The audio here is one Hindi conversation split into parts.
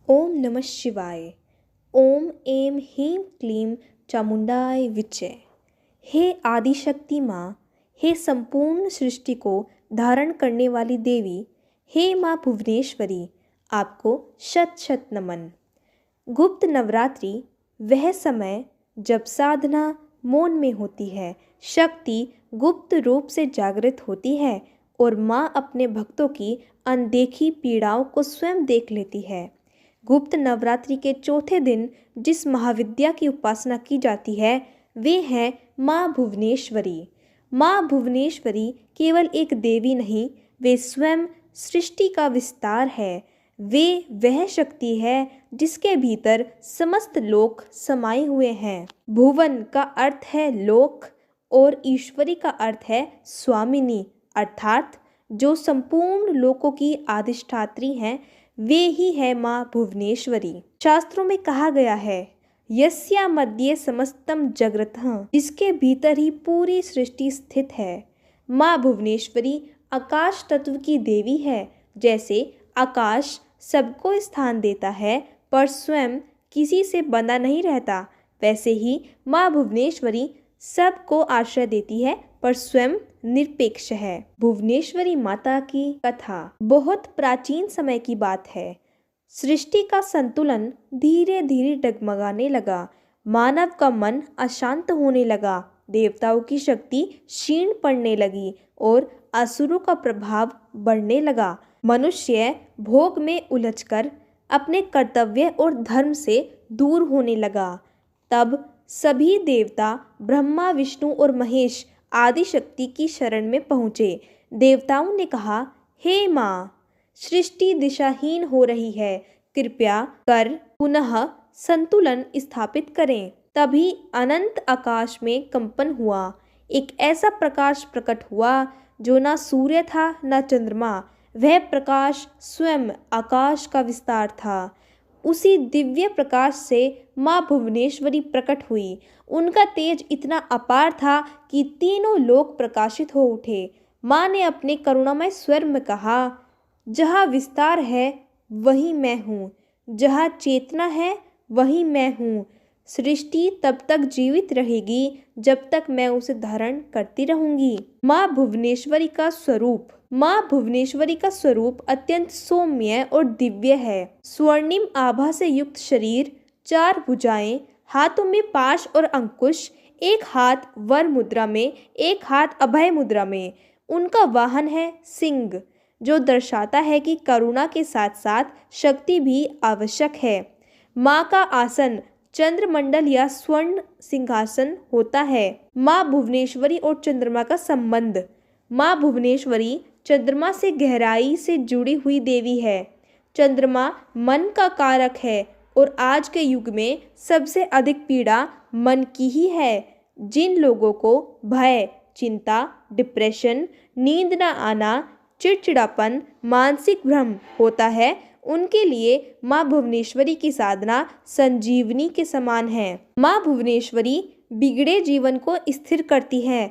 ओम नमः शिवाय। ओम ऐं ह्रीं क्लीं चामुंडाय विचे। हे आदिशक्ति माँ, हे संपूर्ण सृष्टि को धारण करने वाली देवी, हे माँ भुवनेश्वरी, आपको शत शत नमन। गुप्त नवरात्रि वह समय जब साधना मौन में होती है, शक्ति गुप्त रूप से जागृत होती है और माँ अपने भक्तों की अनदेखी पीड़ाओं को स्वयं देख लेती है। गुप्त नवरात्रि के चौथे दिन जिस महाविद्या की उपासना की जाती है वे है माँ भुवनेश्वरी। माँ भुवनेश्वरी केवल एक देवी नहीं, वे स्वयं सृष्टि का विस्तार है। वे वह शक्ति है जिसके भीतर समस्त लोक समाये हुए हैं। भुवन का अर्थ है लोक और ईश्वरी का अर्थ है स्वामिनी, अर्थात जो संपूर्ण लोकों की अधिष्ठात्री हैं, वे ही है माँ भुवनेश्वरी। शास्त्रों में कहा गया है, यस्या मध्ये समस्तम जगतः, जिसके भीतर ही पूरी सृष्टि स्थित है। माँ भुवनेश्वरी आकाश तत्व की देवी है। जैसे आकाश सबको स्थान देता है पर स्वयं किसी से बंधा नहीं रहता, वैसे ही माँ भुवनेश्वरी सबको आश्रय देती है पर स्वयं निरपेक्ष है। भुवनेश्वरी माता की कथा बहुत प्राचीन समय की बात है। सृष्टि का संतुलन धीरे धीरे डगमगाने लगा। मानव का मन अशांत होने लगा। देवताओं की शक्ति क्षीण पड़ने लगी और असुरों का प्रभाव बढ़ने लगा। मनुष्य भोग में उलझकर अपने कर्तव्य और धर्म से दूर होने लगा। तब सभी देवता ब्रह्मा, विष्णु और महेश आदि शक्ति की शरण में पहुँचे। देवताओं ने कहा, हे माँ, सृष्टि दिशाहीन हो रही है, कृपया कर पुनः संतुलन स्थापित करें। तभी अनंत आकाश में कंपन हुआ। एक ऐसा प्रकाश प्रकट हुआ जो ना सूर्य था ना चंद्रमा। वह प्रकाश स्वयं आकाश का विस्तार था। उसी दिव्य प्रकाश से माँ भुवनेश्वरी प्रकट हुई। उनका तेज इतना अपार था कि तीनों लोक प्रकाशित हो उठे। माँ ने अपने करुणामय स्वर में कहा, जहाँ विस्तार है वहीं मैं हूँ, जहाँ चेतना है वहीं मैं हूँ। सृष्टि तब तक जीवित रहेगी जब तक मैं उसे धारण करती रहूंगी। माँ भुवनेश्वरी का स्वरूप। माँ भुवनेश्वरी का स्वरूप अत्यंत सौम्य और दिव्य है। स्वर्णिम आभा से युक्त शरीर, 4 भुजाएं, हाथों में पाश और अंकुश, एक हाथ वर मुद्रा में, एक हाथ अभय मुद्रा में। उनका वाहन है सिंह, जो दर्शाता है कि करुणा के साथ साथ शक्ति भी आवश्यक है। माँ का आसन चंद्रमंडल या स्वर्ण सिंहासन होता है। माँ भुवनेश्वरी और चंद्रमा का संबंध। माँ भुवनेश्वरी चंद्रमा से गहराई से जुड़ी हुई देवी है। चंद्रमा मन का कारक है और आज के युग में सबसे अधिक पीड़ा मन की ही है। जिन लोगों को भय, चिंता, डिप्रेशन, नींद न आना, चिड़चिड़ापन, मानसिक भ्रम होता है, उनके लिए माँ भुवनेश्वरी की साधना संजीवनी के समान है। माँ भुवनेश्वरी बिगड़े जीवन को स्थिर करती है,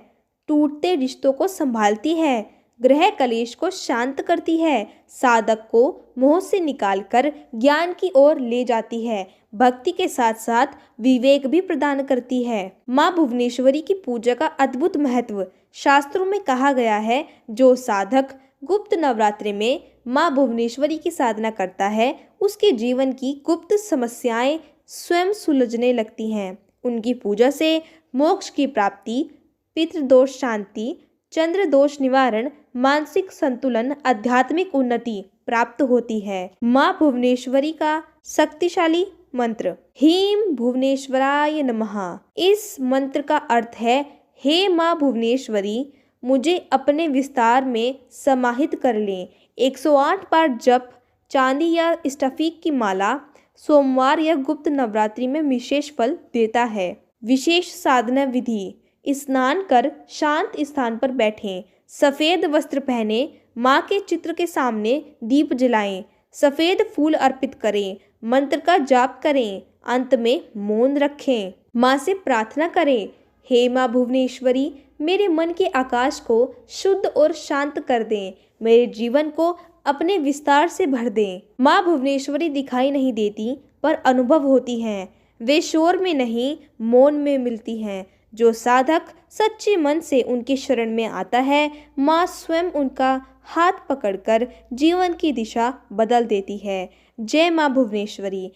टूटते रिश्तों को संभालती है, ग्रह कलेश को शांत करती है, साधक को मोह से निकालकर ज्ञान की ओर ले जाती है, भक्ति के साथ साथ विवेक भी प्रदान करती है। माँ भुवनेश्वरी की पूजा का अद्भुत महत्व। शास्त्रों में कहा गया है, जो साधक गुप्त नवरात्रि में माँ भुवनेश्वरी की साधना करता है, उसके जीवन की गुप्त समस्याएं स्वयं सुलझने लगती हैं। उनकी पूजा से मोक्ष की प्राप्ति, पितृदोष शांति, चंद्र दोष निवारण, मानसिक संतुलन, आध्यात्मिक उन्नति प्राप्त होती है। माँ भुवनेश्वरी का शक्तिशाली मंत्र, ह्रीं भुवनेश्वराय नमः। इस मंत्र का अर्थ है, हे माँ भुवनेश्वरी, मुझे अपने विस्तार में समाहित कर लें। 108 बार जप, चांदी या स्टफिक की माला सोमवार या गुप्त नवरात्रि में विशेष फल देता है। विशेष साधना विधि, स्नान कर शांत स्थान पर बैठें, सफ़ेद वस्त्र पहने, माँ के चित्र के सामने दीप जलाएं, सफ़ेद फूल अर्पित करें, मंत्र का जाप करें, अंत में मौन रखें। माँ से प्रार्थना करें, हे माँ भुवनेश्वरी, मेरे मन के आकाश को शुद्ध और शांत कर दें, मेरे जीवन को अपने विस्तार से भर दें। माँ भुवनेश्वरी दिखाई नहीं देती पर अनुभव होती हैं। वे शोर में नहीं मौन में मिलती हैं। जो साधक सच्चे मन से उनके शरण में आता है, माँ स्वयं उनका हाथ पकड़कर जीवन की दिशा बदल देती है। जय माँ भुवनेश्वरी।